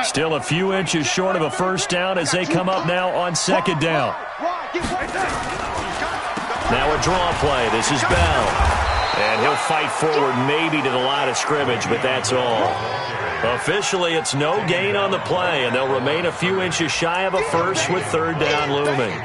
Still a few inches short of a first down as they come up now on second down. Now a draw play. This is Bell. And he'll fight forward maybe to the line of scrimmage, but that's all. Officially, it's no gain on the play, and they'll remain a few inches shy of a first with third down looming.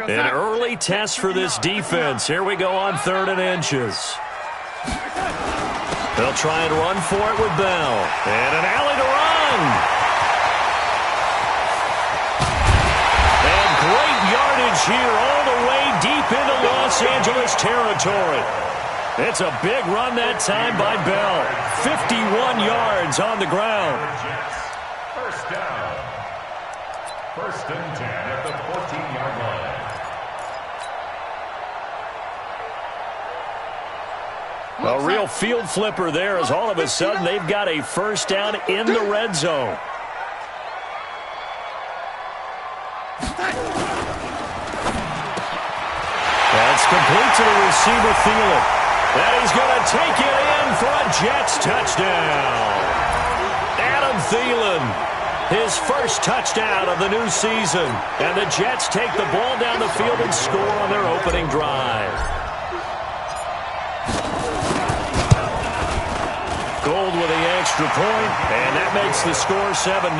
An early test for this defense. Here we go on 3rd and inches. They'll try and run for it with Bell. And an alley to run. And great yardage here all the way deep into Los Angeles territory. It's a big run that time by Bell. 51 yards on the ground. First down. 1st and 10 at the 14-yard line. A real field flipper there as all of a sudden they've got a first down in the red zone. That's complete to the receiver, Thielen. And he's going to take it in for a Jets touchdown. Adam Thielen, his first touchdown of the new season. And the Jets take the ball down the field and score on their opening drive. Gold with the extra point, and that makes the score 7-0.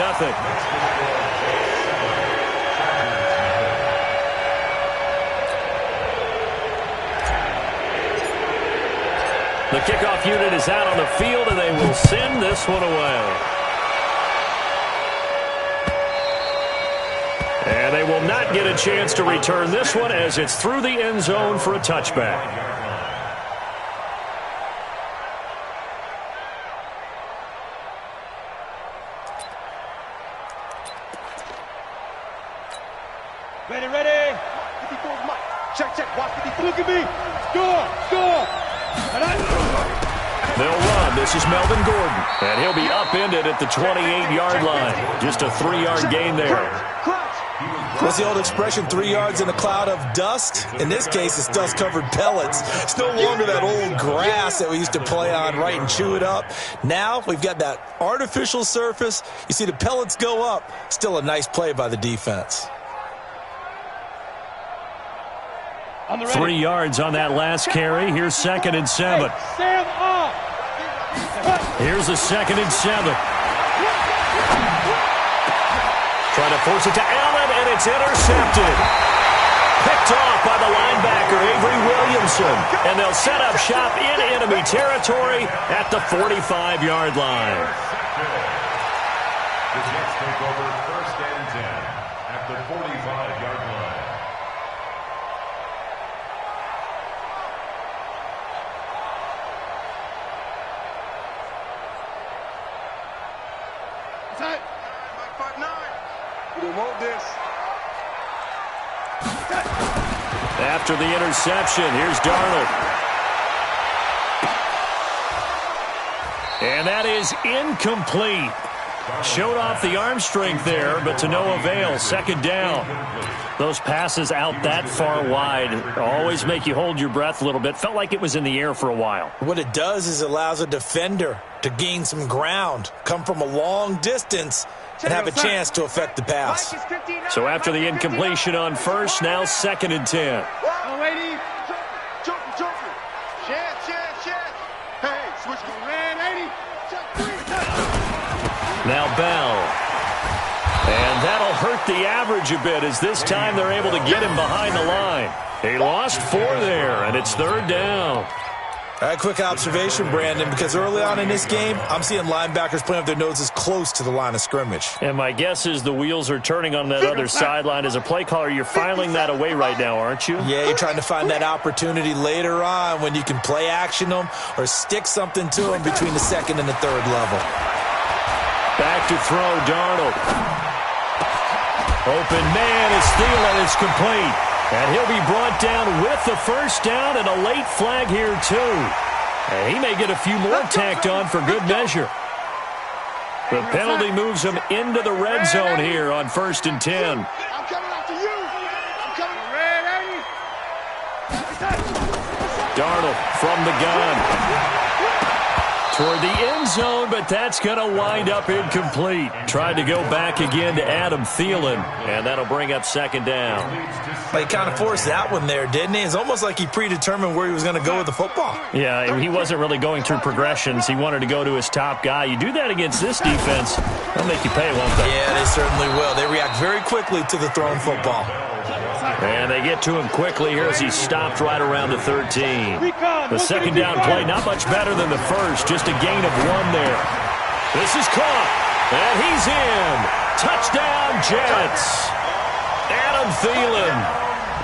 The kickoff unit is out on the field, and they will send this one away. And they will not get a chance to return this one as it's through the end zone for a touchback. Ready. 54 Mike. Check. Watch 54. Look at me. Score. They'll run. This is Melvin Gordon. And he'll be upended at the 28-yard line. Just a 3-yard gain there. What's the old expression, 3 yards in a cloud of dust? In this case, it's dust-covered pellets. It's no longer that old grass that we used to play on, right, and chew it up. Now we've got that artificial surface. You see the pellets go up. Still a nice play by the defense. 3 yards on that last carry. Here's 2nd and 7. Here's a 2nd and 7. Trying to force it to Allen, and it's intercepted. Picked off by the linebacker, Avery Williamson. And they'll set up shop in enemy territory at the 45-yard line. The Jets take over 1st and 10 at the 45-yard line. After the interception, here's Darnold. And that is incomplete. Showed off the arm strength there, but to no avail. 2nd down. Those passes out that far wide always make you hold your breath a little bit. Felt like it was in the air for a while. What it does is it allows a defender to gain some ground, come from a long distance, and have a chance to affect the pass. So after the incompletion on first, now 2nd and 10. Now Bell. And that'll hurt the average a bit as this time they're able to get him behind the line. He lost 4 there, and it's 3rd down. A quick observation, Brandon, because early on in this game, I'm seeing linebackers playing with their noses close to the line of scrimmage. And my guess is the wheels are turning on that other sideline. As a play caller, you're filing that away right now, aren't you? Yeah, you're trying to find that opportunity later on when you can play action them or stick something to them between the 2nd and the 3rd level. Back to throw, Darnold. Open man is Thielen. It's complete. And he'll be brought down with the first down and a late flag here, too. And he may get a few more tacked on for good measure. The penalty moves him into the red zone here on 1st and 10. Darnold from the gun. Toward the end zone, but that's going to wind up incomplete. Tried to go back again to Adam Thielen, and that'll bring up second down. He kind of forced that one there, didn't he? It's almost like he predetermined where he was going to go with the football. Yeah, he wasn't really going through progressions. He wanted to go to his top guy. You do that against this defense, they'll make you pay, won't they? Yeah, they certainly will. They react very quickly to the thrown football. And they get to him quickly here as he's stopped right around the 13. The second down play, not much better than the first, just a gain of 1 there. This is caught, and he's in. Touchdown, Jets. Adam Thielen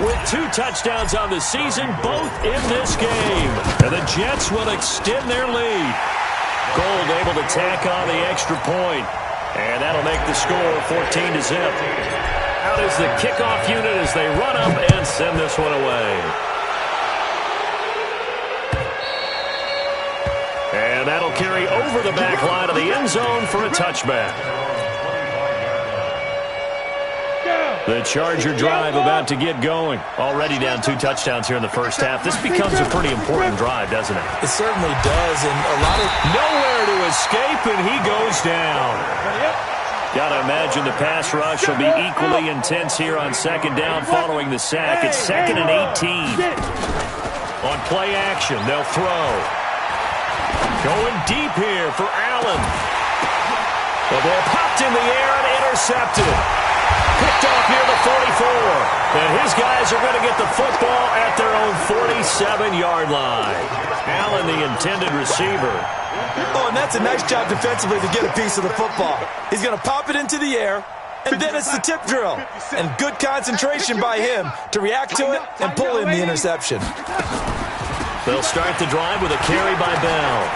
with 2 touchdowns on the season, both in this game. And the Jets will extend their lead. Gold able to tack on the extra point, and that'll make the score 14-0. Out is the kickoff unit as they run up and send this one away. And that'll carry over the back line of the end zone for a touchback. The Charger drive about to get going. Already down 2 touchdowns here in the first half. This becomes a pretty important drive, doesn't it? It certainly does, and a lot of... Nowhere to escape, and he goes down. Got to imagine the pass rush will be equally intense here on second down following the sack. It's 2nd and 18. On play action, they'll throw. Going deep here for Allen. The ball popped in the air and intercepted. Picked off near the 44. And his guys are going to get the football at their own 47-yard line. Allen, the intended receiver. Oh, and that's a nice job defensively to get a piece of the football. He's going to pop it into the air, and then it's the tip drill. And good concentration by him to react to it and pull in the interception. They'll start the drive with a carry by Bell.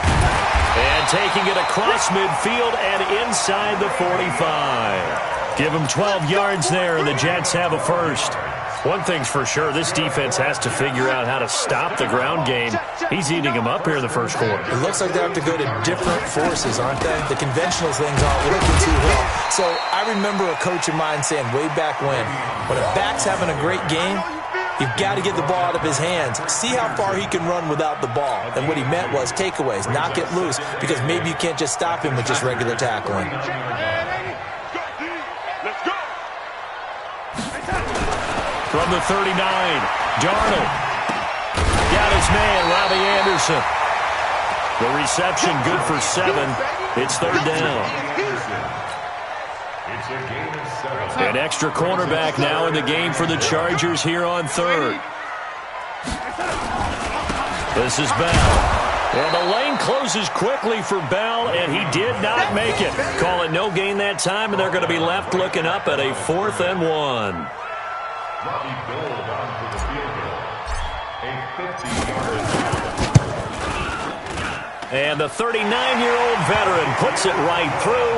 And taking it across midfield and inside the 45. Give him 12 yards there, and the Jets have a first. One thing's for sure, this defense has to figure out how to stop the ground game. He's eating them up here in the first quarter. It looks like they have to go to different forces, aren't they? The conventional things aren't working too well. So I remember a coach of mine saying way back when a back's having a great game, you've got to get the ball out of his hands. See how far he can run without the ball. And what he meant was takeaways, knock it loose, because maybe you can't just stop him with just regular tackling. From the 39, Darnold. Got his man, Robbie Anderson. The reception good for 7. It's 3rd down. An extra cornerback now in the game for the Chargers here on 3rd. This is Bell. And the lane closes quickly for Bell, and he did not make it. Call it no gain that time, and they're going to be left looking up at a 4th and 1. Robbie Gould on for the field goal. A 50-yard. And the 39-year-old veteran puts it right through.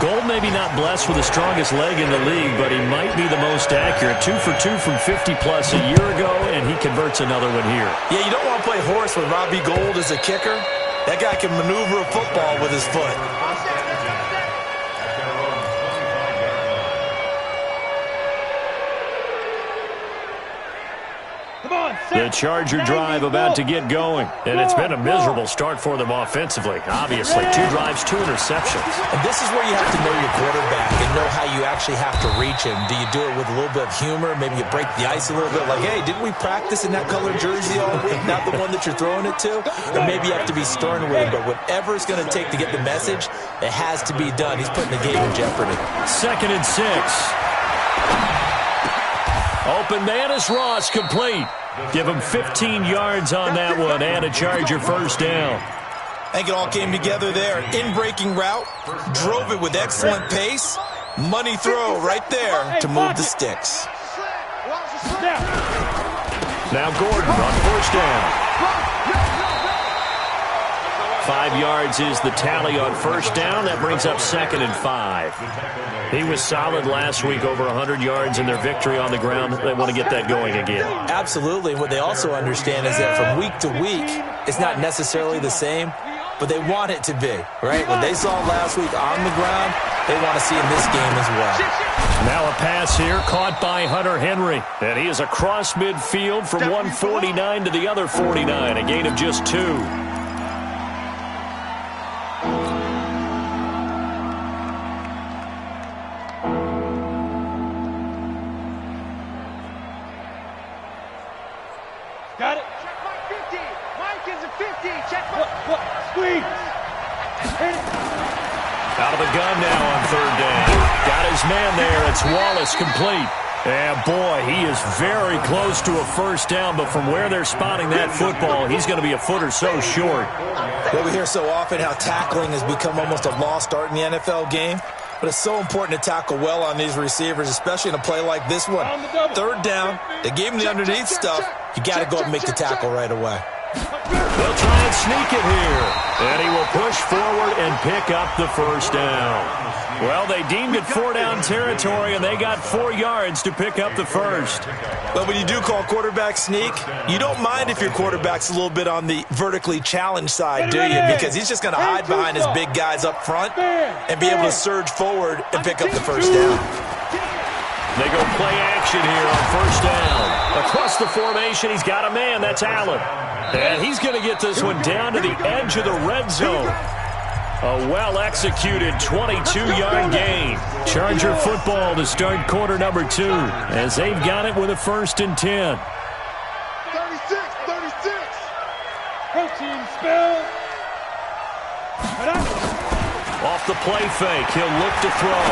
Gould maybe not blessed with the strongest leg in the league, but he might be the most accurate. 2 for 2 from 50-plus a year ago, and he converts another one here. Yeah, you don't want to play horse with Robbie Gould as a kicker. That guy can maneuver a football with his foot. The Charger drive about to get going, and it's been a miserable start for them offensively. Obviously, 2 drives, 2 interceptions. And this is where you have to know your quarterback and know how you actually have to reach him. Do you do it with a little bit of humor? Maybe you break the ice a little bit, like, hey, didn't we practice in that colored jersey all week, not the one that you're throwing it to? Or maybe you have to be stern with him, but whatever it's going to take to get the message, it has to be done. He's putting the game in jeopardy. 2nd and 6. Open man is Ross, complete. Give him 15 yards on that one and a Charger first down. I think it all came together there. In-breaking route, drove it with excellent pace. Money throw right there to move the sticks. Now Gordon on first down. 5 yards is the tally on first down. That brings up 2nd and 5. He was solid last week, over 100 yards in their victory on the ground. They want to get that going again. Absolutely. What they also understand is that from week to week, it's not necessarily the same, but they want it to be, right? What they saw last week on the ground, they want to see in this game as well. Now a pass here caught by Hunter Henry. And he is across midfield from 149 to the other 49. A gain of just 2. Got it. Check Mike 50. Mike is a 50. Check Mike. Squeeze. Out of the gun now on 3rd down. Got his man there. It's Wallace complete. And boy, he is very close to a 1st down, but from where they're spotting that football, he's going to be a foot or so short. Well, we hear so often how tackling has become almost a lost art in the NFL game. But it's so important to tackle well on these receivers, especially in a play like this one. 3rd down, they gave him the underneath stuff. You got to go and make the tackle right away. They'll try and sneak it here. And he will push forward and pick up the 1st down. Well, they deemed it 4-down territory, and they got 4 yards to pick up the 1st. But when you do call quarterback sneak, you don't mind if your quarterback's a little bit on the vertically challenged side, do you? Because he's just going to hide behind his big guys up front and be able to surge forward and pick up the 1st down. They go play action here on 1st down. Across the formation, he's got a man. That's Allen. And he's going to get this one down to the edge of the red zone. A well-executed 22-yard gain. Charger football to start quarter number 2 as they've got it with a 1st and 10. 36. Go team, spell. Off the play fake, he'll look to throw.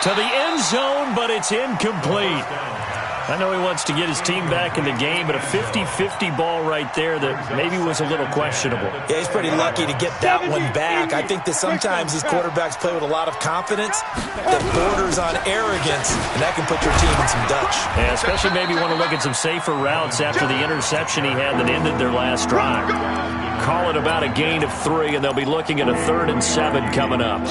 To the end zone, but it's incomplete. I know he wants to get his team back in the game, but a 50-50 ball right there that maybe was a little questionable. Yeah, he's pretty lucky to get that one back. I think that sometimes these quarterbacks play with a lot of confidence that borders on arrogance, and that can put your team in some Dutch. Yeah, especially maybe want to look at some safer routes after the interception he had that ended their last drive. Call it about a gain of 3, and they'll be looking at a 3rd and 7 coming up.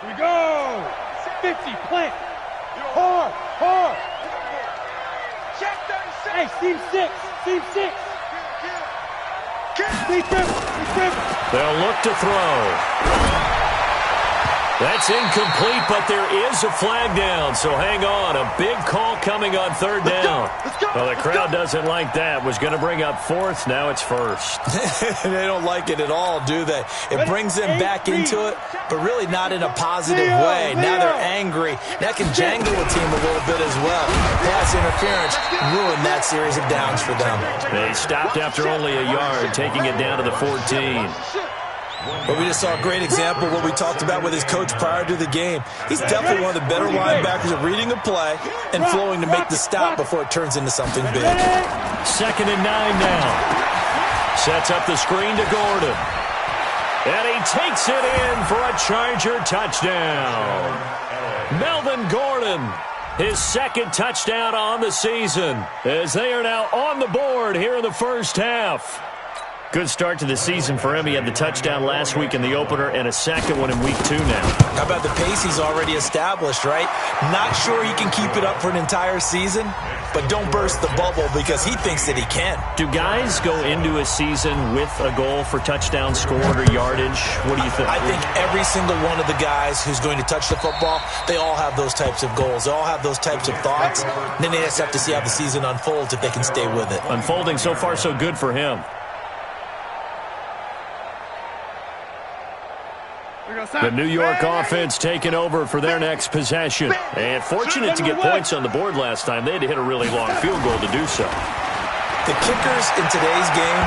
We go. 50, plant. Hard. Check 36. Hey, Steve 6. They'll look to throw. That's incomplete, but there is a flag down, so hang on. A big call coming on 3rd down. Well, the crowd doesn't like that. Was going to bring up 4th, now it's 1st. They don't like it at all, do they? It brings them back into it, but really not in a positive way. Now they're angry. That can jangle a team a little bit as well. Pass interference ruined that series of downs for them. They stopped after only a yard, taking it down to the 14. But we just saw a great example of what we talked about with his coach prior to the game. He's definitely one of the better linebackers at reading a play and flowing to make the stop before it turns into something big. 2nd and 9 now. Sets up the screen to Gordon. And he takes it in for a Charger touchdown. Melvin Gordon, his 2nd touchdown on the season, as they are now on the board here in the 1st half. Good start to the season for him. He had the touchdown last week in the opener and a 2nd one in week 2 now. How about the pace he's already established, right? Not sure he can keep it up for an entire season, but don't burst the bubble because he thinks that he can. Do guys go into a season with a goal for touchdown scored or yardage? What do you think? I think every single one of the guys who's going to touch the football, they all have those types of goals. They all have those types of thoughts. Then they just have to see how the season unfolds if they can stay with it. Unfolding so far so good for him. The New York offense taking over for their next possession. And fortunate to get points on the board last time. They had to hit a really long field goal to do so. The kickers in today's game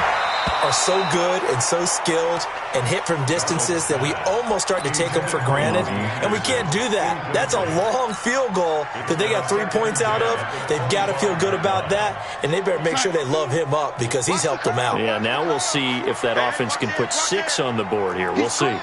are so good and so skilled and hit from distances that we almost start to take them for granted. And we can't do that. That's a long field goal that they got 3 points out of. They've got to feel good about that, and they better make sure they love him up because he's helped them out. Yeah, now we'll see if that offense can put 6 on the board here. We'll see.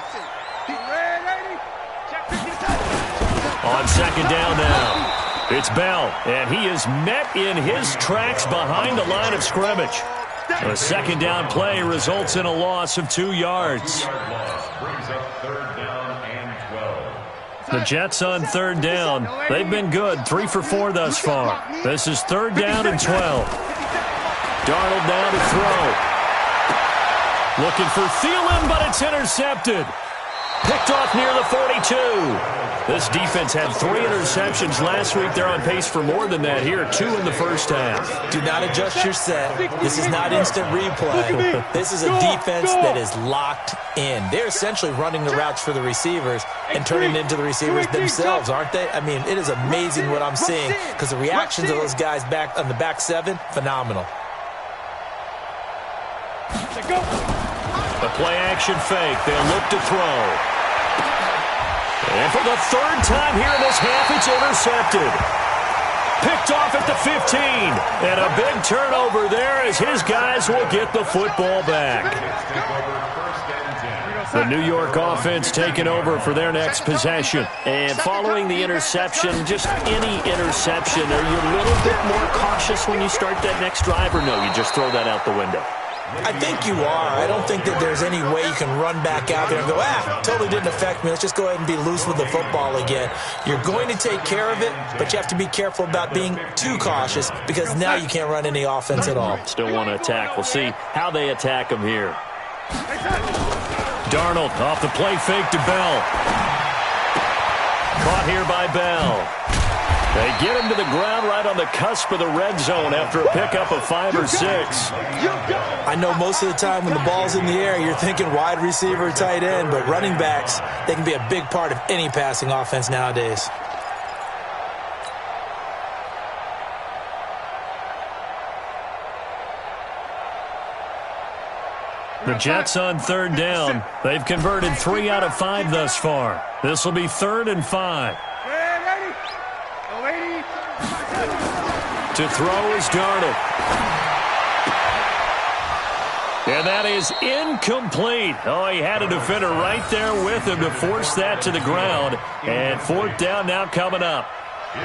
On 2nd down now, it's Bell, and he is met in his tracks behind the line of scrimmage. A 2nd down play results in a loss of 2 yards. Brings up 3rd down and 12. The Jets on third down. They've been good, 3 for 4 thus far. This is third down and 12. Darnold down to throw. Looking for Thielen, but it's intercepted. Picked off near the 42. This defense had 3 interceptions last week. They're on pace for more than that here, 2 in the first half. Do not adjust your set. This is not instant replay. This is a defense that is locked in. They're essentially running the routes for the receivers and turning it into the receivers themselves, aren't they? I mean, it is amazing what I'm seeing because the reactions of those guys back on the back 7, phenomenal. The play-action fake. They'll look to throw. And for the third time here in this half, it's intercepted. Picked off at the 15. And a big turnover there as his guys will get the football back. The New York offense taking over for their next possession. And following the interception, just any interception, are you a little bit more cautious when you start that next drive, or no, you just throw that out the window? I think you are. I don't think that there's any way you can run back out there and go, totally didn't affect me. Let's just go ahead and be loose with the football again. You're going to take care of it, but you have to be careful about being too cautious because now you can't run any offense at all. Still want to attack. We'll see how they attack him here. Darnold off the play fake to Bell. Caught here by Bell. They get him to the ground right on the cusp of the red zone after a pickup of 5 or 6. I know most of the time when the ball's in the air, you're thinking wide receiver, tight end, but running backs, they can be a big part of any passing offense nowadays. The Jets on third down. They've converted 3 out of 5 thus far. This will be 3rd and 5. To throw is Darnold. And that is incomplete. Oh, he had a defender right there with him to force that to the ground. And 4th down now coming up.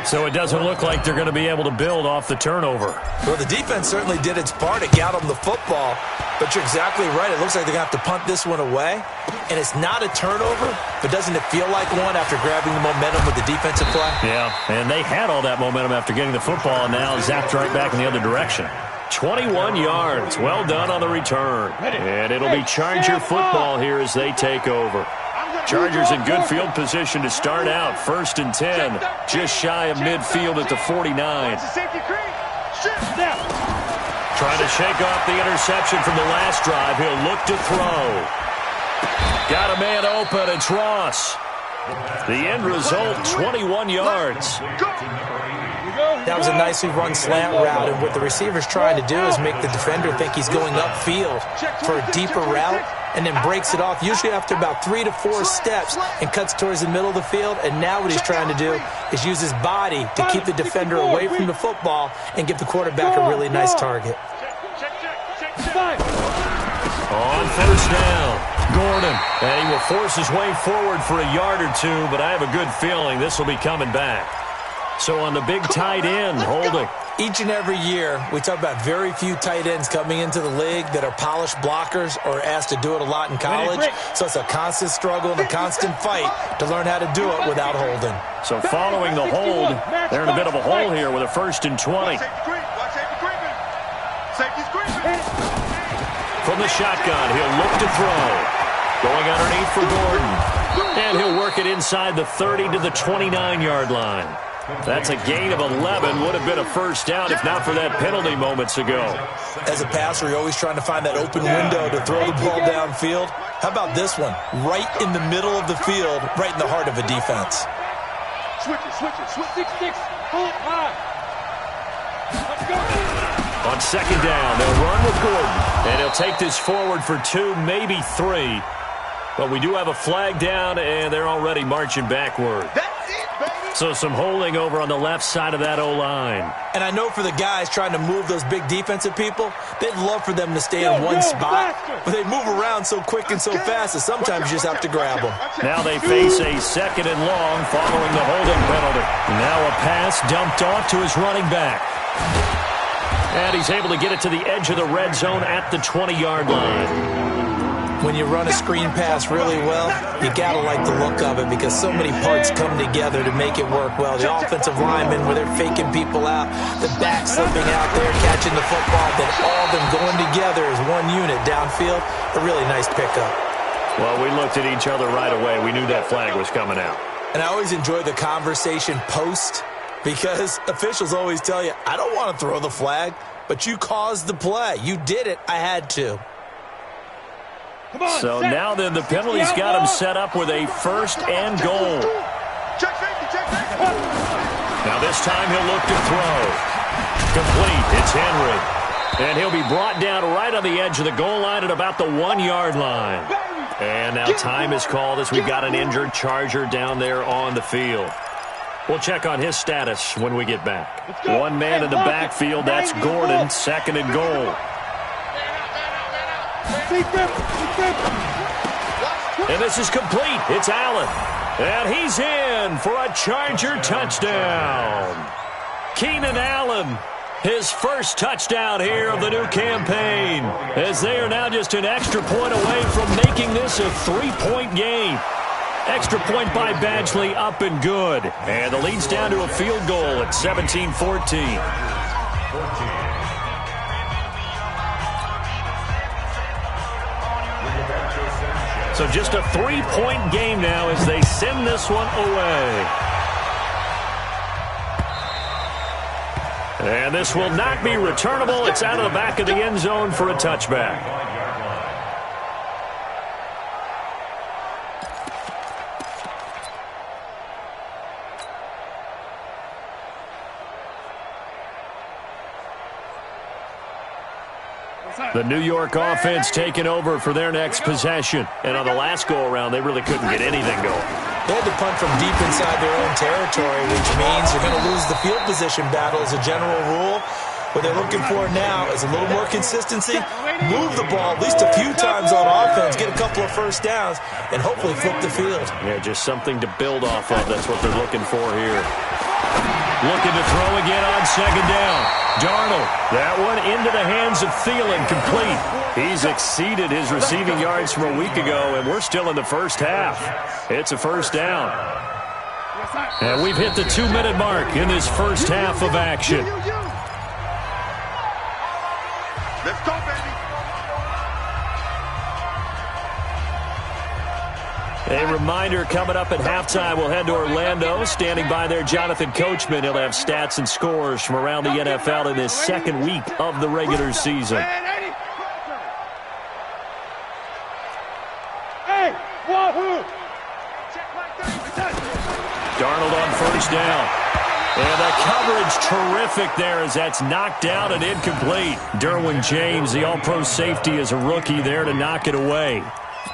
So it doesn't look like they're going to be able to build off the turnover. Well, the defense certainly did its part to get them the football. But you're exactly right. It looks like they're going to have to punt this one away. And it's not a turnover, but doesn't it feel like one after grabbing the momentum with the defensive play? Yeah, and they had all that momentum after getting the football, and now zapped right back in the other direction. 21 yards. Well done on the return. And it'll be Charger football here as they take over. Chargers in good field position to start out. 1st and 10, just shy of midfield at the 49. Trying to shake off the interception from the last drive. He'll look to throw. Got a man open. It's Ross. The end result, 21 yards. That was a nicely run slant route, and what the receiver's trying to do is make the defender think he's going upfield for a deeper route and then breaks it off, usually after about 3 to 4 steps, and cuts towards the middle of the field. And now what he's trying to do is use his body to keep the defender away from the football and give the quarterback a really nice target. On 1st down, Gordon. And he will force his way forward for a yard or 2, but I have a good feeling this will be coming back. So on the big tight end, holding. Each and every year, we talk about very few tight ends coming into the league that are polished blockers or asked to do it a lot in college. So it's a constant struggle and a constant fight to learn how to do it without holding. So following the hold, they're in a bit of a hole here with a 1st and 20. From the shotgun, he'll look to throw. Going underneath for Gordon. And he'll work it inside the 30 to the 29-yard line. That's a gain of 11. Would have been a 1st down if not for that penalty moments ago. As a passer, you're always trying to find that open window to throw the ball downfield. How about this one? Right in the middle of the field, right in the heart of a defense. Switch it. 6, pull it high. Let's go. On 2nd down, they'll run with Gordon. And he'll take this forward for 2, maybe 3. But we do have a flag down, and they're already marching backward. That's it, baby. So some holding over on the left side of that O-line. And I know for the guys trying to move those big defensive people, they'd love for them to stay in one spot. But they move around so quick and so fast that sometimes you just have to grab them. Now they face a 2nd and long following the holding penalty. Now a pass dumped off to his running back. And he's able to get it to the edge of the red zone at the 20-yard line. When you run a screen pass really well, you gotta like the look of it because so many parts come together to make it work well. The offensive linemen, where they're faking people out, the back slipping out there, catching the football, then all of them going together as one unit downfield. A really nice pickup. Well, we looked at each other right away. We knew that flag was coming out. And I always enjoy the conversation post because officials always tell you, I don't want to throw the flag, but you caused the play. You did it. I had to. So now then, the penalty's got him set up with a 1st and goal. Now this time he'll look to throw. Complete. It's Henry. And he'll be brought down right on the edge of the goal line at about the 1-yard line. And now time is called as we've got an injured Charger down there on the field. We'll check on his status when we get back. One man in the backfield. That's Gordon. 2nd and goal. And this is complete. It's Allen. And he's in for a Charger touchdown. Keenan Allen, his first touchdown here of the new campaign, as they are now just an extra point away from making this a 3-point game. Extra point by Badgley, up and good. And the lead's down to a field goal at 17-14. So just a 3-point game now as they send this one away. And this will not be returnable. It's out of the back of the end zone for a touchback. The New York offense taking over for their next possession. And on the last go-around, they really couldn't get anything going. They had to punt from deep inside their own territory, which means you're going to lose the field position battle as a general rule. What they're looking for now is a little more consistency, move the ball at least a few times on offense, get a couple of first downs, and hopefully flip the field. Yeah, just something to build off of. That's what they're looking for here. Looking to throw again on 2nd down. Darnold, that one into the hands of Thielen, complete. He's exceeded his receiving yards from a week ago, and we're still in the first half. It's a 1st down. And we've hit the 2-minute mark in this first half of action. Let's go, baby. A reminder, coming up at halftime, we'll head to Orlando. Standing by there, Jonathan Coachman. He'll have stats and scores from around the NFL in this 2nd week of the regular season. Darnold on 1st down. And the coverage terrific there as that's knocked down and incomplete. Derwin James, the all-pro safety, is a rookie there to knock it away.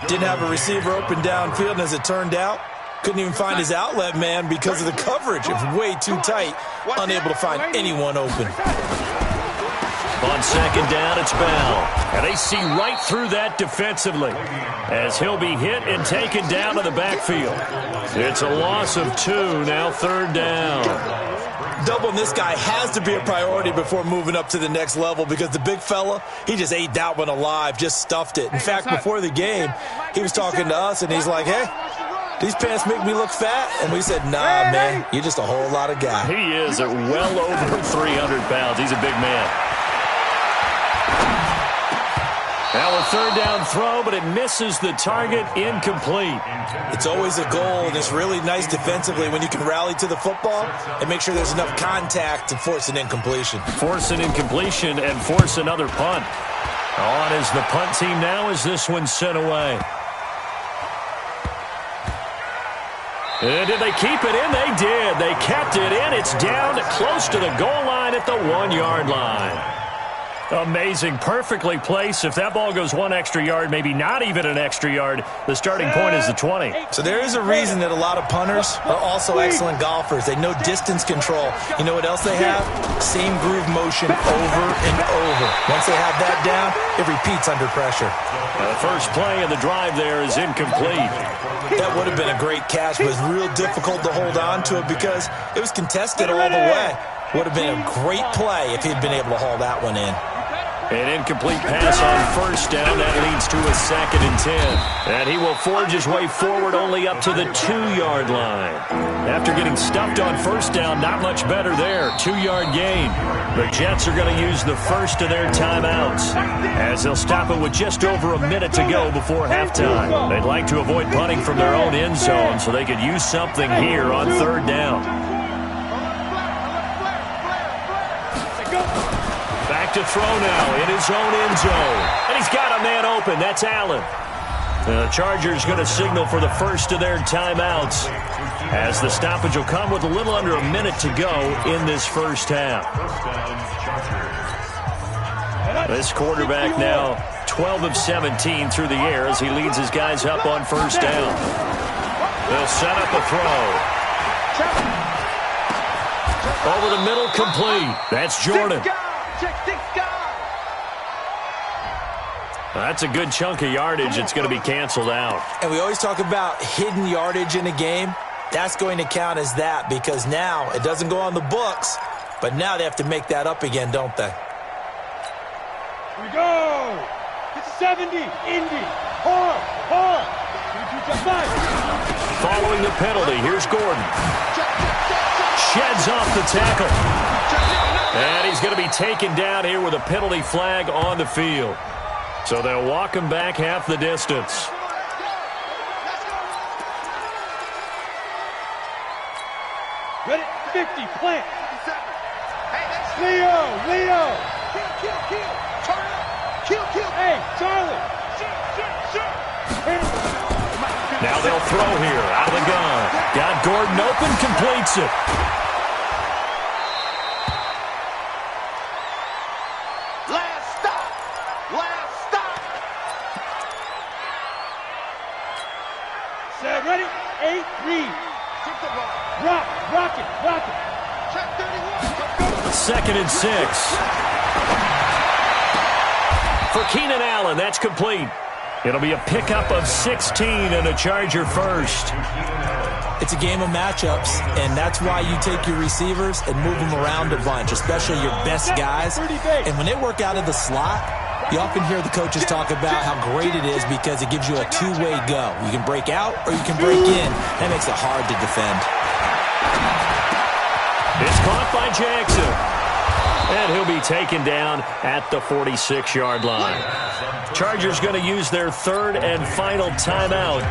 Didn't have a receiver open downfield, and as it turned out, couldn't even find his outlet man because of the coverage. It was way too tight, unable to find anyone open. On 2nd down, it's Bell. And they see right through that defensively as he'll be hit and taken down to the backfield. It's a loss of 2, now 3rd down. Doubling this guy has to be a priority before moving up to the next level because the big fella, he just ate that one alive, just stuffed it. In fact, before the game, he was talking to us, and he's like, hey, these pants make me look fat. And we said, nah, man, you're just a whole lot of guy. He is at well over 300 pounds. He's a big man. Now a 3rd down throw, but it misses the target, incomplete. It's always a goal, and it's really nice defensively when you can rally to the football and make sure there's enough contact to force an incompletion. Force an incompletion and force another punt. On is the punt team now as this one's sent away. And did they keep it in? They did. They kept it in. It's down close to the goal line at the 1-yard line. Amazing. Perfectly placed. If that ball goes 1 extra yard, maybe not even an extra yard, the starting point is the 20. So there is a reason that a lot of punters are also excellent golfers. They know distance control. You know what else they have? Same groove motion over and over. Once they have that down, it repeats under pressure. The first play of the drive there is incomplete. That would have been a great catch, but it was real difficult to hold on to it because it was contested all the way. Would have been a great play if he'd been able to haul that one in. An incomplete pass on first down. That leads to a 2nd and 10. And he will forge his way forward only up to the 2-yard line. After getting stuffed on first down, not much better there. 2-yard gain. The Jets are going to use the first of their timeouts, as they'll stop it with just over a minute to go before halftime. They'd like to avoid punting from their own end zone so they could use something here on 3rd down. Back to throw now in his own end zone. And he's got a man open. That's Allen. The Chargers going to signal for the first of their timeouts, as the stoppage will come with a little under a minute to go in this first half. This quarterback now 12 of 17 through the air as he leads his guys up on first down. They'll set up a throw. Over the middle, complete. That's Jordan. That's a good chunk of yardage. It's going to be canceled out. And we always talk about hidden yardage in a game. That's going to count as that, because now it doesn't go on the books, but now they have to make that up again, don't they? Here we go. It's 70. Indy. Hard. Following the penalty, here's Gordon. Sheds off the tackle. And he's going to be taken down here with a penalty flag on the field. So they'll walk him back half the distance. Ready? 50. Plant. Leo. Kill. Hey, Charlie. Now they'll throw here out of the gun. Got Gordon open, completes it. Ready? 8, read. Rock it. Check 31. 2nd and 6. For Keenan Allen, that's complete. It'll be a pickup of 16 and a Charger first. It's a game of matchups, and that's why you take your receivers and move them around a bunch, especially your best guys. And when they work out of the slot, you often hear the coaches talk about how great it is because it gives you a two-way go. You can break out or you can break in. That makes it hard to defend. It's caught by Jackson. And he'll be taken down at the 46-yard line. Chargers going to use their 3rd and final timeout,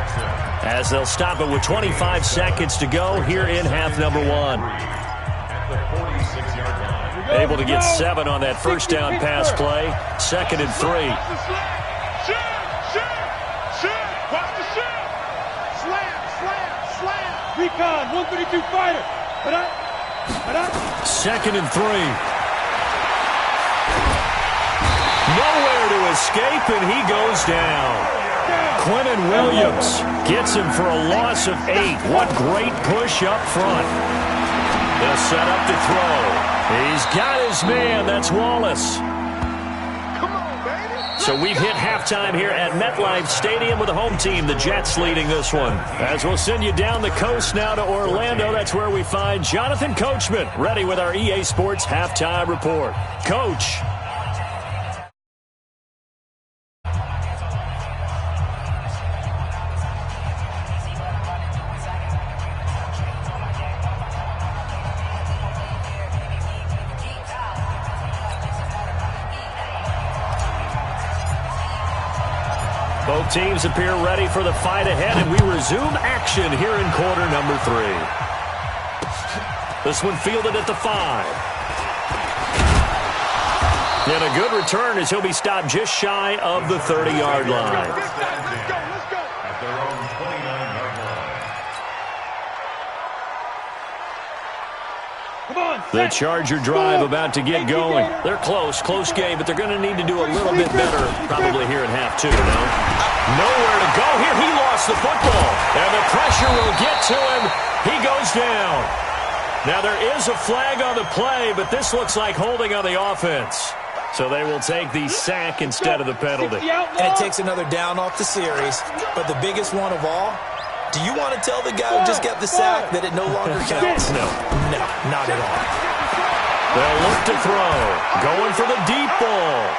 as they'll stop it with 25 seconds to go here in half number 1. Able to get 7 on that first down pass play. 2nd and 3. Slam. Recon, 132 fighter. 2nd and 3. Nowhere to escape, and he goes down. Quentin Williams gets him for a loss of 8. What great push up front. They'll set up to throw. He's got his man. That's Wallace. Come on, baby. So we've hit halftime here at MetLife Stadium with the home team, the Jets, leading this one. As we'll send you down the coast now to Orlando, that's where we find Jonathan Coachman, ready with our EA Sports halftime report. Coach. Both teams appear ready for the fight ahead, and we resume action here in quarter number 3. This one fielded at the 5. And a good return as he'll be stopped just shy of the 30-yard line. Let's go. At their own 29-yard line. Come on. The Charger drive about to get going. They're close game, but they're going to need to do a little bit better probably here in half 2, Nowhere to go here. He lost the football, and the pressure will get to him. He goes down. Now, there is a flag on the play, but this looks like holding on the offense. So they will take the sack instead of the penalty. And it takes another down off the series. But the biggest one of all, do you want to tell the guy who just got the sack that it no longer counts? No, not at all. They'll look to throw. Going for the deep ball.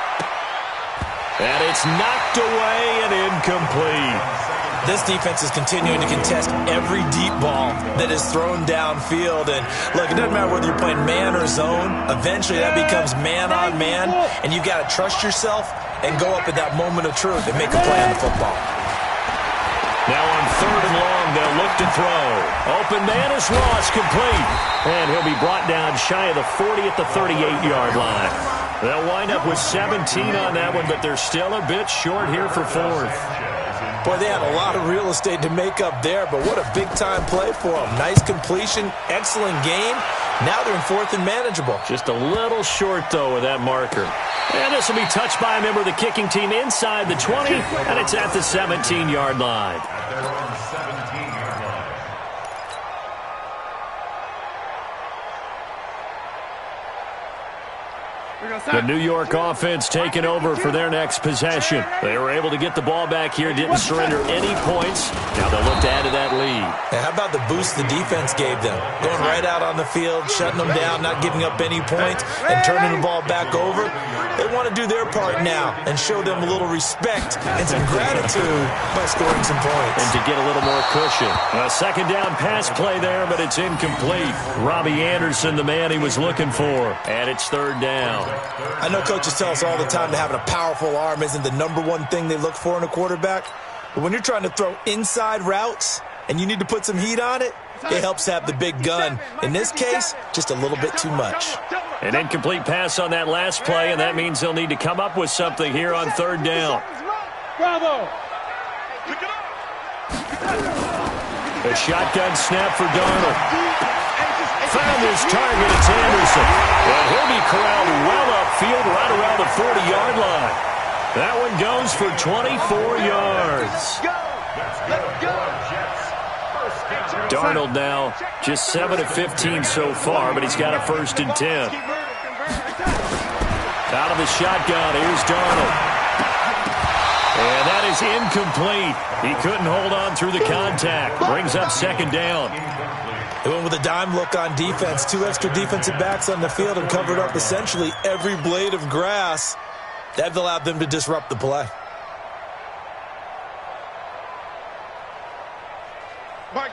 And it's knocked away and incomplete. This defense is continuing to contest every deep ball that is thrown downfield. And look, it doesn't matter whether you're playing man or zone. Eventually that becomes man on man, and you got to trust yourself and go up at that moment of truth and make a play on the football. Now on 3rd and long, they'll look to throw. Open man is Ross, complete. And he'll be brought down shy of the 40 at the 38-yard line. They'll wind up with 17 on that one, but they're still a bit short here for 4th. Boy, they had a lot of real estate to make up there, but what a big-time play for them. Nice completion, excellent game. Now they're in 4th and manageable. Just a little short, though, with that marker. And this will be touched by a member of the kicking team inside the 20, and it's at the 17-yard line. The New York offense taking over for their next possession. They were able to get the ball back here, didn't surrender any points. Now they'll look to add to that lead. And how about the boost the defense gave them? Going right out on the field, shutting them down, not giving up any points, and turning the ball back over. They want to do their part now and show them a little respect and some gratitude by scoring some points. And to get a little more cushion. A 2nd down pass play there, but it's incomplete. Robbie Anderson, the man he was looking for. And it's 3rd down. I know coaches tell us all the time that having a powerful arm isn't the #1 thing they look for in a quarterback. But when you're trying to throw inside routes and you need to put some heat on it, it helps to have the big gun. In this case, just a little bit too much. An incomplete pass on that last play, and that means they'll need to come up with something here on 3rd down. Bravo! A shotgun snap for Darnold. Found his target, it's Anderson. And he'll be corralled well upfield right around the 40-yard line. That one goes for 24 yards. Darnold now just 7 of 15 so far, but he's got a 1st and 10. Out of the shotgun, here's Darnold. And that is incomplete. He couldn't hold on through the contact. Brings up 2nd down. They went with a dime look on defense. 2 extra defensive backs on the field and covered up essentially every blade of grass. That allowed them to disrupt the play.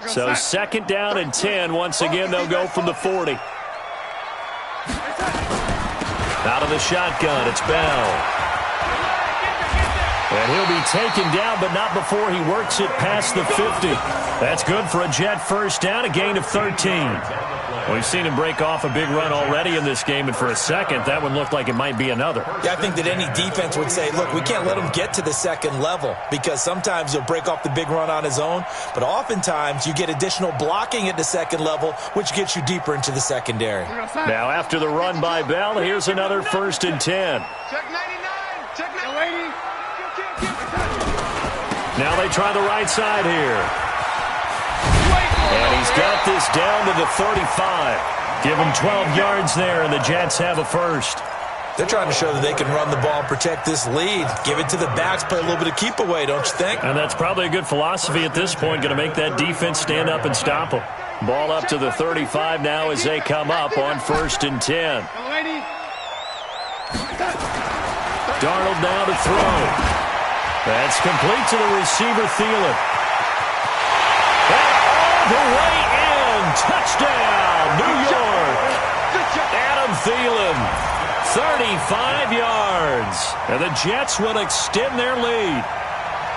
So 2nd down and 10. Once again, they'll go from the 40. Out of the shotgun, it's Bell. And he'll be taken down, but not before he works it past the 50. That's good for a Jet 1st down, a gain of 13. We've seen him break off a big run already in this game, and for a second, that one looked like it might be another. Yeah, I think that any defense would say, look, we can't let him get to the 2nd level, because sometimes he'll break off the big run on his own, but oftentimes you get additional blocking at the 2nd level, which gets you deeper into the secondary. Now, after the run by Bell, here's another 1st and 10. Check 99. Check 99. Now they try the right side here. And he's got this down to the 35. Give him 12 yards there, and the Jets have a 1st. They're trying to show that they can run the ball and protect this lead. Give it to the backs, play a little bit of keep away, don't you think? And that's probably a good philosophy at this point, going to make that defense stand up and stop them. Ball up to the 35 now as they come up on 1st and 10. Darnold now to throw. That's complete to the receiver, Thielen. And all the way in. Touchdown, New York. Adam Thielen, 35 yards. And the Jets will extend their lead.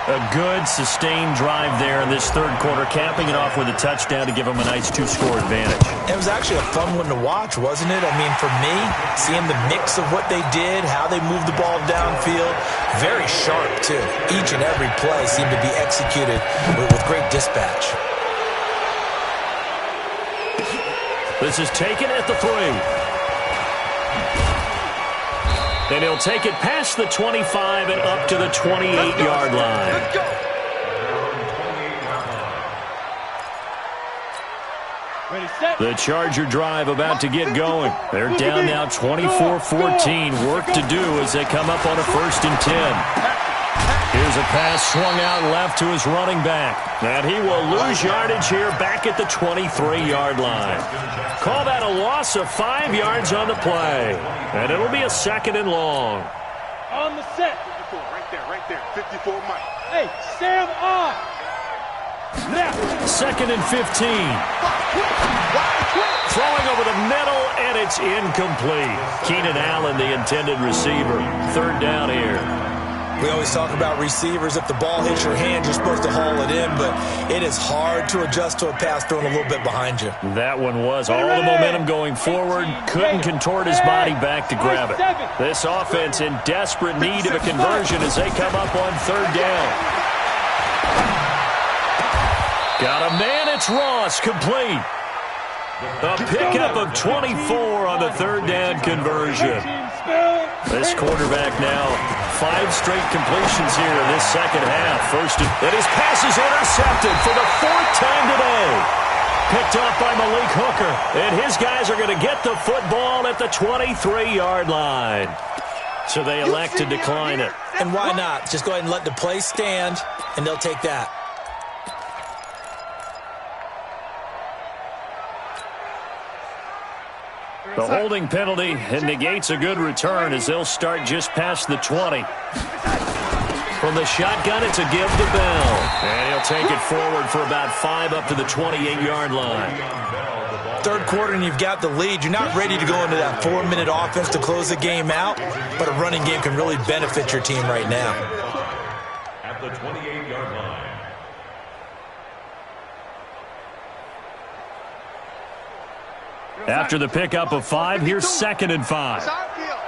A good, sustained drive there in this 3rd quarter, capping it off with a touchdown to give them a nice 2-score advantage. It was actually a fun one to watch, wasn't it? I mean, for me, seeing the mix of what they did, how they moved the ball downfield, very sharp, too. Each and every play seemed to be executed with great dispatch. This is taken at the 3. And he'll take it past the 25 and up to the 28-yard line. Let's go. Ready, set. The Charger drive about to get going. They're down now 24-14. Work to do as they come up on a 1st and 10. Here's a pass swung out left to his running back. And he will lose yardage here back at the 23-yard line. Call that a loss of 5 yards on the play. And it'll be a 2nd and long. On the set. Right there. 54 Mike. Hey, Sam on. Second and 15. Throwing over the middle, and it's incomplete. Keenan Allen, the intended receiver. Third down here. We always talk about receivers. If the ball hits your hand, you're supposed to haul it in, but it is hard to adjust to a pass thrown a little bit behind you. That one was all the momentum going forward. Couldn't contort his body back to grab it. This offense in desperate need of a conversion as they come up on third down. Got a man, it's Ross, complete. A pickup of 24 on the third down conversion. This quarterback now 5 straight completions here in this second half. And his pass is intercepted for the 4th time today. Picked off by Malik Hooker. And his guys are going to get the football at the 23-yard line. So they elect to decline it. And why not? Just go ahead and let the play stand, and they'll take that. The holding penalty negates a good return as they'll start just past the 20. From the shotgun, it's a give to Bell. And he'll take it forward for about 5 up to the 28-yard line. Third quarter and you've got the lead. You're not ready to go into that 4-minute offense to close the game out, but a running game can really benefit your team right now. At the 28-yard line. After the pickup of 5, here's 2nd and 5. It's our field.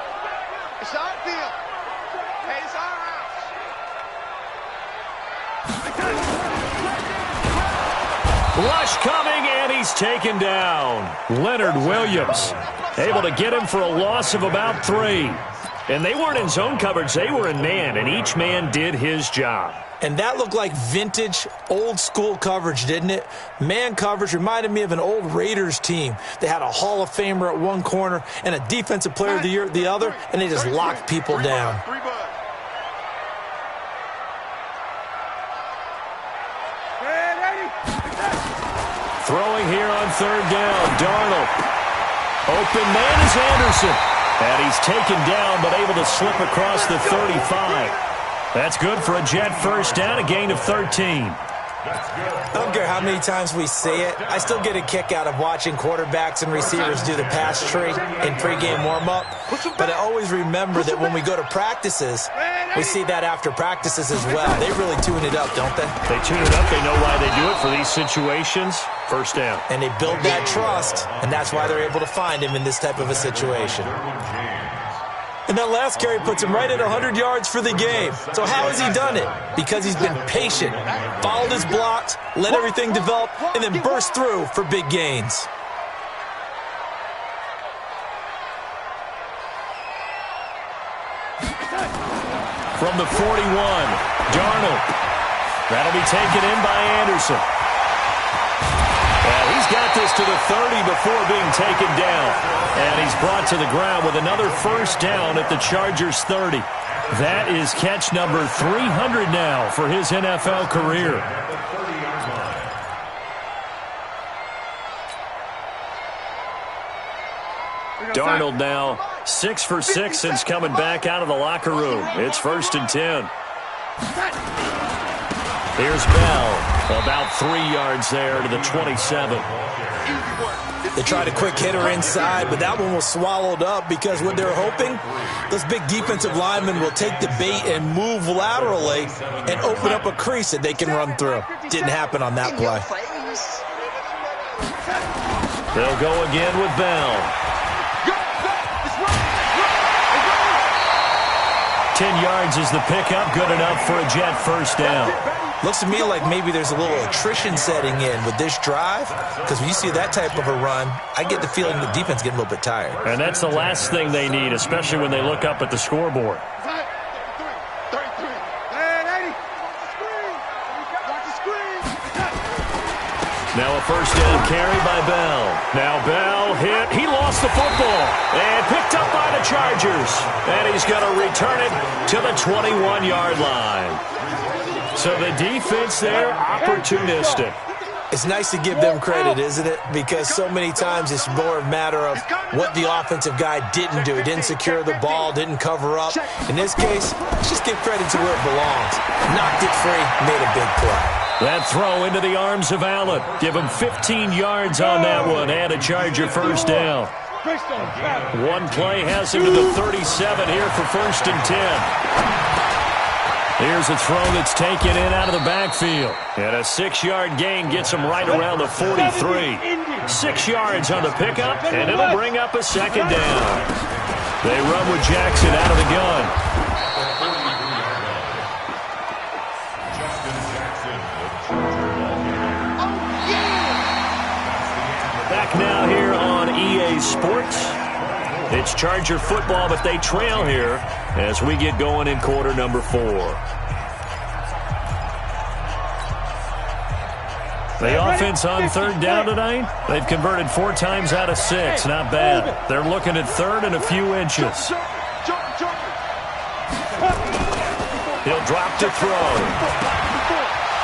It's our field. Hey, it's our house. Rush coming, and he's taken down. Leonard Williams able to get him for a loss of about 3. And they weren't in zone coverage. They were in man, and each man did his job. And that looked like vintage, old-school coverage, didn't it? Man coverage reminded me of an old Raiders team. They had a Hall of Famer at one corner and a Defensive Player of the Year at the other, and they just locked people down. Throwing here on third down, Darnold. Open man is Anderson. And he's taken down, but able to slip across the 35. That's good for a Jet first down, a gain of 13. I don't care how many times we say it. I still get a kick out of watching quarterbacks and receivers do the pass tree in pregame warm-up. But I always remember that when we go to practices, we see that after practices as well. They really tune it up, don't they? They tune it up. They know why they do it for these situations. First down. And they build that trust, and that's why they're able to find him in this type of a situation. And that last carry puts him right at 100 yards for the game. So how has he done it? Because he's been patient, followed his blocks, let everything develop, and then burst through for big gains. From the 41, Darnold. That'll be taken in by Anderson. And he's got this to the 30 before being taken down. And he's brought to the ground with another first down at the Chargers' 30. That is catch number 300 now for his NFL career. Darnold now 6 for 6 since coming back out of the locker room. It's 1st and 10. Here's Bell. About 3 yards there to the 27. They tried a quick hitter inside, but that one was swallowed up because what they're hoping, those big defensive linemen will take the bait and move laterally and open up a crease that they can run through. Didn't happen on that play. They'll go again with Bell. 10 yards is the pickup, good enough for a Jet first down. Looks to me like maybe there's a little attrition setting in with this drive, because when you see that type of a run, I get the feeling the defense getting a little bit tired. And that's the last thing they need, especially when they look up at the scoreboard. Now a first down carry by Bell. Now Bell hit. He lost the football. And picked up by the Chargers. And he's going to return it to the 21-yard line. So the defense there, opportunistic. It's nice to give them credit, isn't it? Because so many times it's more a matter of what the offensive guy didn't do. Didn't secure the ball, didn't cover up. In this case, let's just give credit to where it belongs. Knocked it free, made a big play. That throw into the arms of Allen. Give him 15 yards on that one and a Charger first down. One play has him to the 37 here for 1st and 10. Here's a throw that's taken in out of the backfield. And a 6-yard gain gets him right around the 43. 6 yards on the pickup, and it'll bring up a 2nd down. They run with Jackson out of the gun. Back now here on EA Sports. It's Charger football, but they trail here as we get going in quarter number 4. The offense on 3rd down tonight, they've converted 4 times out of 6. Not bad. They're looking at 3rd and a few inches. He'll drop to throw.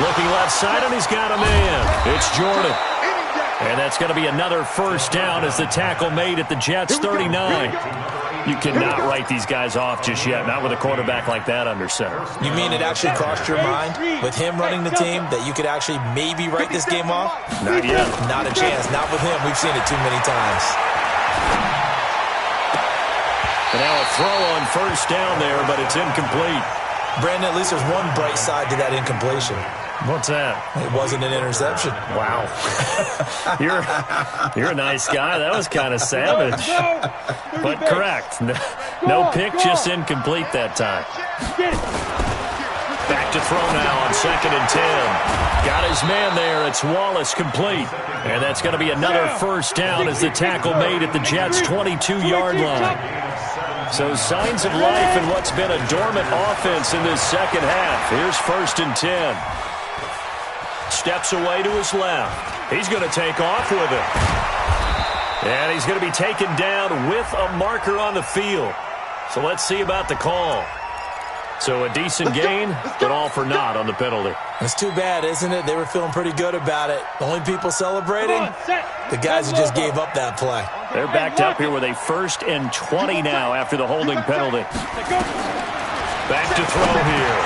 Looking left side, and he's got a man. It's Jordan. And that's going to be another first down as the tackle made at the Jets' 39. You cannot write these guys off just yet, not with a quarterback like that under center. You mean it actually crossed your mind with him running the team that you could actually maybe write this game off? Not yet. Not a chance. Not with him. We've seen it too many times. And now a throw on first down there, but it's incomplete. Brandon, at least there's one bright side to that incompletion. What's that? It wasn't an interception. Wow. You're a nice guy. That was kind of savage. But correct. No pick, just incomplete that time. Back to throw now on 2nd and 10. Got his man there. It's Wallace complete. And that's going to be another first down as the tackle made at the Jets' 22-yard line. So signs of life in what's been a dormant offense in this second half. Here's 1st and 10. Steps away to his left. He's going to take off with it. And he's going to be taken down with a marker on the field. So let's see about the call. So a decent gain, but all for naught on the penalty. It's too bad, isn't it? They were feeling pretty good about it. The only people celebrating, the guys who just gave up that play. They're backed up here with a 1st and 20 now after the holding penalty. Back to throw here.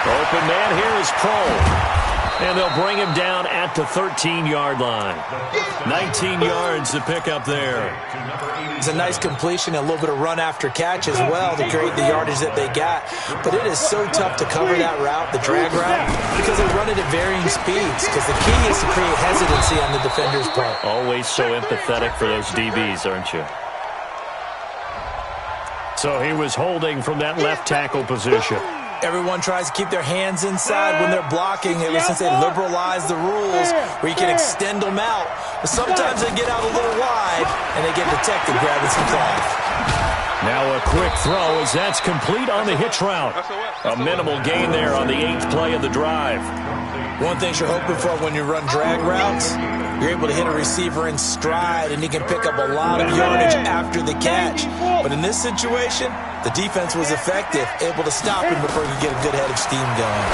Open man here is Pro. And they'll bring him down at the 13-yard line. 19 yards to pick up there. It's a nice completion, a little bit of run after catch as well to create the yardage that they got. But it is so tough to cover that route, the drag route, because they run it at varying speeds. Because the key is to create hesitancy on the defender's part. Always so empathetic for those DBs, aren't you? So he was holding from that left tackle position. Everyone tries to keep their hands inside when they're blocking. Ever since they liberalized the rules where you can extend them out. But sometimes they get out a little wide, and they get detected grabbing some cloth. Now a quick throw as that's complete on the hitch route. A minimal gain there on the 8th play of the drive. One thing you're hoping for when you run drag routes, you're able to hit a receiver in stride, and he can pick up a lot of yardage after the catch. But in this situation, the defense was effective, able to stop him before he could get a good head of steam going.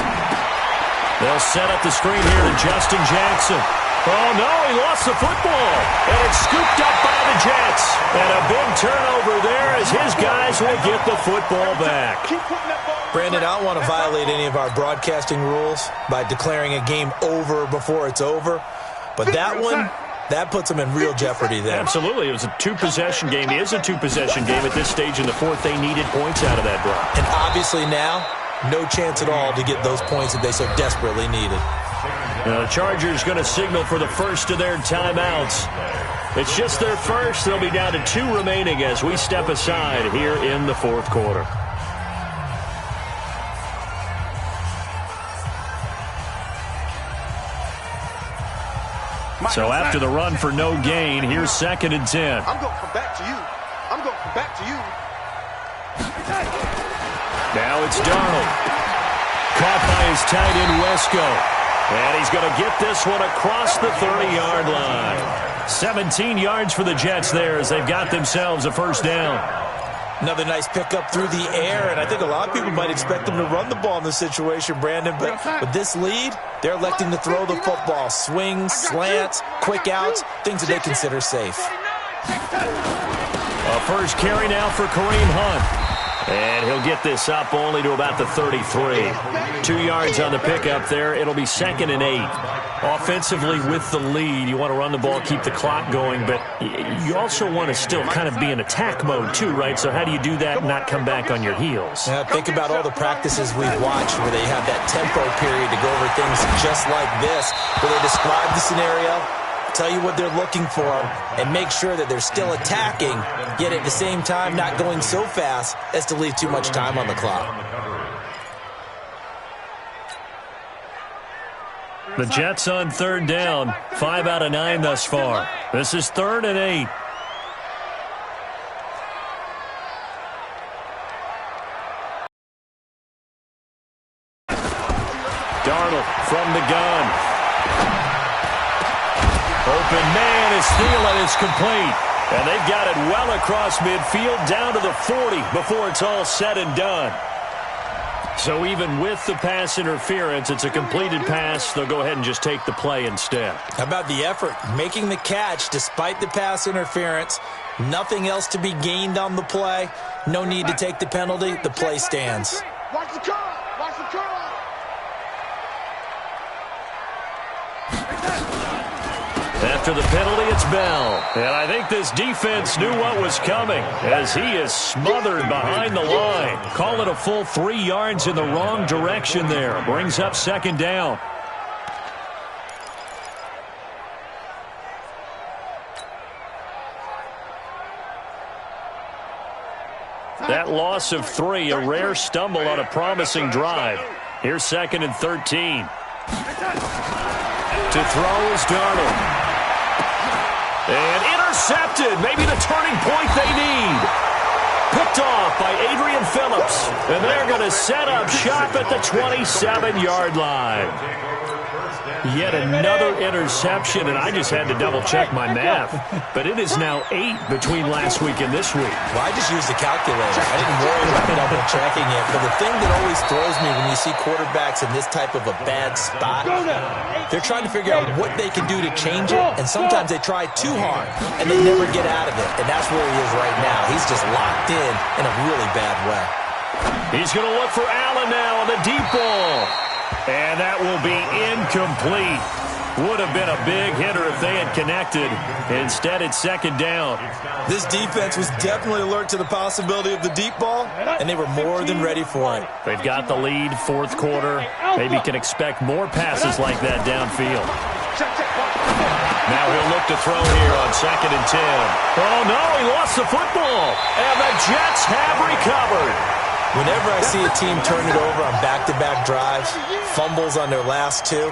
They'll set up the screen here to Justin Jackson. Oh, no, he lost the football. And it's scooped up by the Jets. And a big turnover there as his guys will get the football back. Brandon, I don't want to violate any of our broadcasting rules by declaring a game over before it's over. But that one, that puts them in real jeopardy there. Absolutely. It was a 2-possession game. It is a 2-possession game at this stage in the 4th. They needed points out of that drive. And obviously now, no chance at all to get those points that they so desperately needed. The Chargers going to signal for the first of their timeouts. It's just their first. They'll be down to 2 remaining as we step aside here in the 4th quarter. So after the run for no gain, here's 2nd and 10. I'm going to come back to you. I'm going to come back to you. Now it's Darnold. Caught by his tight end, Wesco. And he's going to get this one across the 30-yard line. 17 yards for the Jets there as they've got themselves a first down. Another nice pickup through the air, and I think a lot of people might expect them to run the ball in this situation, Brandon, but with this lead, they're electing to throw the football. Swings, slants, quick outs, things that they consider safe. A first carry now for Kareem Hunt. And he'll get this up only to about the 33. 2 yards on the pickup there. It'll be 2nd and 8. Offensively with the lead, you want to run the ball, keep the clock going, but you also want to still kind of be in attack mode too, right? So how do you do that and not come back on your heels? Yeah, think about all the practices we've watched where they have that tempo period to go over things just like this, where they describe the scenario, tell you what they're looking for, and make sure that they're still attacking, yet at the same time not going so fast as to leave too much time on the clock. The Jets on 3rd down, 5 out of 9 thus far. This is 3rd and 8. Darnold from the gun. Open man is Thielen is complete. And they've got it well across midfield down to the 40 before it's all said and done. So even with the pass interference, it's a completed pass. They'll go ahead and just take the play instead. How about the effort? Making the catch despite the pass interference. Nothing else to be gained on the play. No need to take the penalty. The play stands. Watch the curl. Watch the curl. After the penalty, it's Bell. And I think this defense knew what was coming as he is smothered behind the line. Call it a full 3 yards in the wrong direction there. Brings up 2nd down. That loss of 3, a rare stumble on a promising drive. Here's 2nd and 13. To throw is Darnold. And intercepted. Maybe the turning point they need. Picked off by Adrian Phillips. And they're going to set up shop at the 27-yard line. Yet another interception, and I just had to double-check my math. But it is now 8 between last week and this week. Well, I just used the calculator. I didn't worry about double-checking it. But the thing that always throws me when you see quarterbacks in this type of a bad spot, they're trying to figure out what they can do to change it, and sometimes they try too hard, and they never get out of it. And that's where he is right now. He's just locked in a really bad way. He's going to look for Allen now on the deep ball. And that will be incomplete. Would have been a big hitter if they had connected. Instead, it's 2nd down. This defense was definitely alert to the possibility of the deep ball, and they were more than ready for it. They've got the lead, 4th quarter. Maybe can expect more passes like that downfield. Now he'll look to throw here on 2nd and 10. Oh, no, he lost the football. And the Jets have recovered. Whenever I see a team turn it over on back-to-back drives, fumbles on their last 2,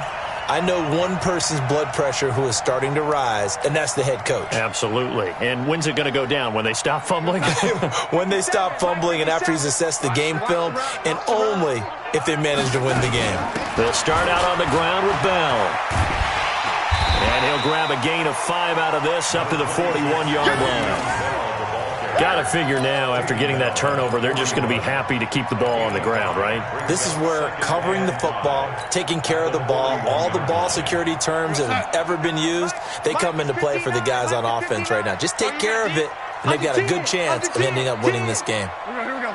I know one person's blood pressure who is starting to rise, and that's the head coach. Absolutely. And when's it going to go down? When they stop fumbling? When they stop fumbling and after he's assessed the game film, and only if they manage to win the game. They'll start out on the ground with Bell. And he'll grab a gain of 5 out of this up to the 41-yard line. Got to figure now, after getting that turnover, they're just going to be happy to keep the ball on the ground, right? This is where covering the football, taking care of the ball, all the ball security terms that have ever been used, they come into play for the guys on offense right now. Just take care of it, and they've got a good chance of ending up winning this game. Here we go.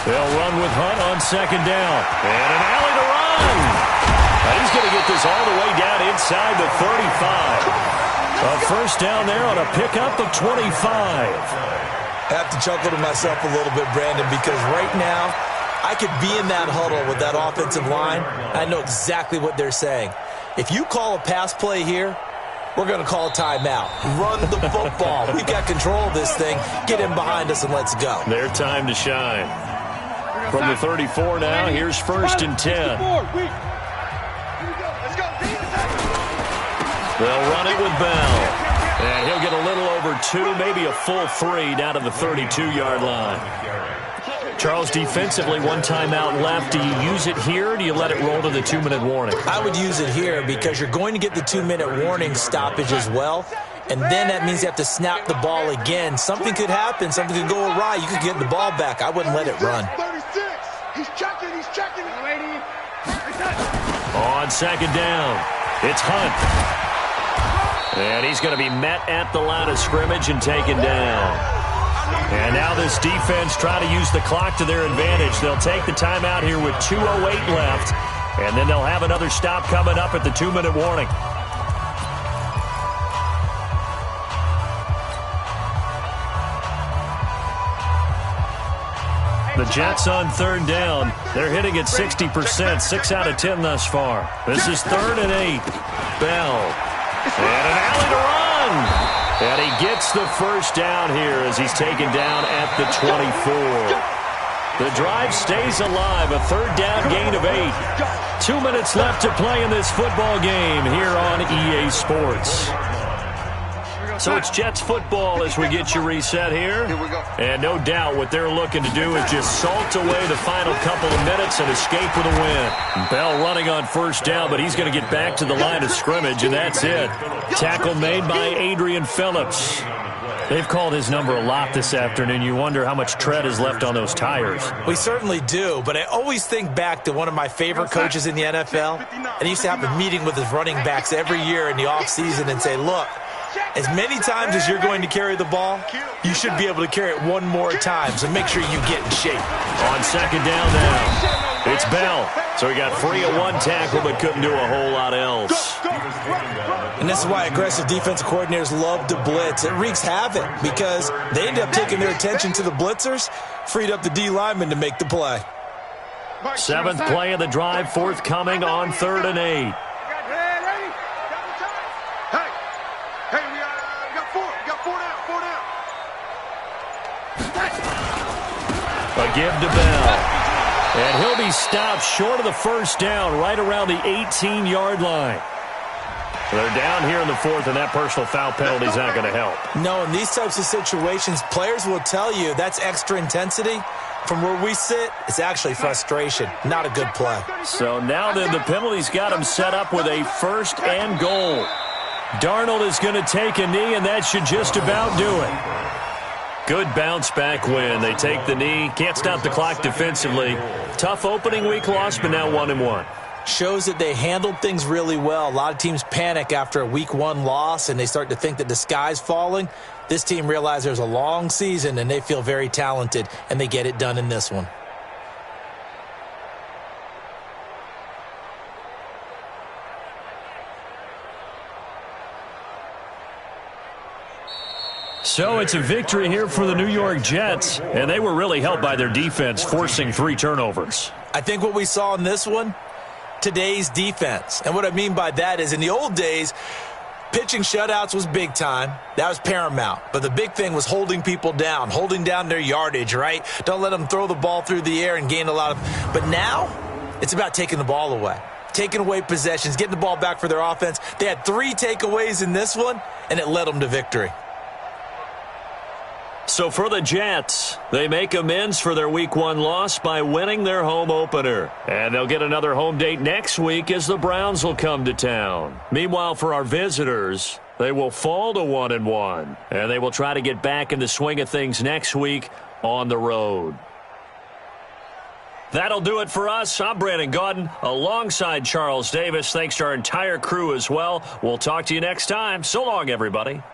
They'll run with Hunt on 2nd down. And an alley to run. And he's going to get this all the way down inside the 35. A first down there on a pickup of 25. I have to chuckle to myself a little bit, Brandon, because right now I could be in that huddle with that offensive line. I know exactly what they're saying. If you call a pass play here, we're going to call a timeout. Run the football. We've got control of this thing. Get in behind us and let's go. Their time to shine. From the 34 now, here's 1st and 10. They'll run it with Bell. And he'll get a little over 2, maybe a full 3 down to the 32-yard line. Charles, defensively, 1 timeout left. Do you use it here, or do you let it roll to the 2-minute warning? I would use it here because you're going to get the 2-minute warning stoppage as well. and then that means you have to snap the ball again. Something could happen. Something could go awry. You could get the ball back. I wouldn't let it run. 36. He's checking. On second down, it's Hunt. And he's going to be met at the line of scrimmage and taken down. And now this defense trying to use the clock to their advantage. They'll take the timeout here with 2:08 left. And then they'll have another stop coming up at the 2-minute warning. The Jets on third down. They're hitting at 60%, 6 out of 10 thus far. This is 3rd and 8. Bell. And an alley to run. And he gets the first down here as he's taken down at the 24. The drive stays alive. A 3rd down gain of 8. 2 minutes left to play in this football game here on EA Sports. So it's Jets football as we get you reset here. And no doubt what they're looking to do is just salt away the final couple of minutes and escape with a win. Bell running on first down, but he's going to get back to the line of scrimmage, and that's it. Tackle made by Adrian Phillips. They've called his number a lot this afternoon. You wonder how much tread is left on those tires. We certainly do, but I always think back to one of my favorite coaches in the NFL. And he used to have a meeting with his running backs every year in the offseason and say, look, as many times as you're going to carry the ball, you should be able to carry it one more time, so make sure you get in shape. On second down now, it's Bell. So he got free at one tackle but couldn't do a whole lot else. And this is why aggressive defensive coordinators love to blitz. It wreaks havoc because they end up taking their attention to the blitzers, freed up the D lineman to make the play. 7th play of the drive, forthcoming on 3rd and 8. A give to Bell. And he'll be stopped short of the first down right around the 18-yard line. They're down here in the 4th, and that personal foul penalty is not going to help. No, in these types of situations, players will tell you that's extra intensity. From where we sit, it's actually frustration. Not a good play. So now then the penalty's got him set up with a 1st and goal. Darnold is going to take a knee, and that should just about do it. Good bounce back win. They take the knee. Can't stop the clock defensively. Tough opening week loss, but now 1-1. Shows that they handled things really well. A lot of teams panic after a week 1 loss, and they start to think that the sky's falling. This team realizes there's a long season, and they feel very talented, and they get it done in this one. So it's a victory here for the New York Jets, and they were really helped by their defense, forcing 3 turnovers. I think what we saw in this one, today's defense. And what I mean by that is in the old days, pitching shutouts was big time. That was paramount. But the big thing was holding people down, holding down their yardage, right? Don't let them throw the ball through the air and gain a lot of... But now, it's about taking the ball away. Taking away possessions, getting the ball back for their offense. They had 3 takeaways in this one, and it led them to victory. So for the Jets, they make amends for their Week 1 loss by winning their home opener. And they'll get another home date next week as the Browns will come to town. Meanwhile, for our visitors, they will fall to 1-1. And they will try to get back in the swing of things next week on the road. That'll do it for us. I'm Brandon Gaudin alongside Charles Davis. Thanks to our entire crew as well. We'll talk to you next time. So long, everybody.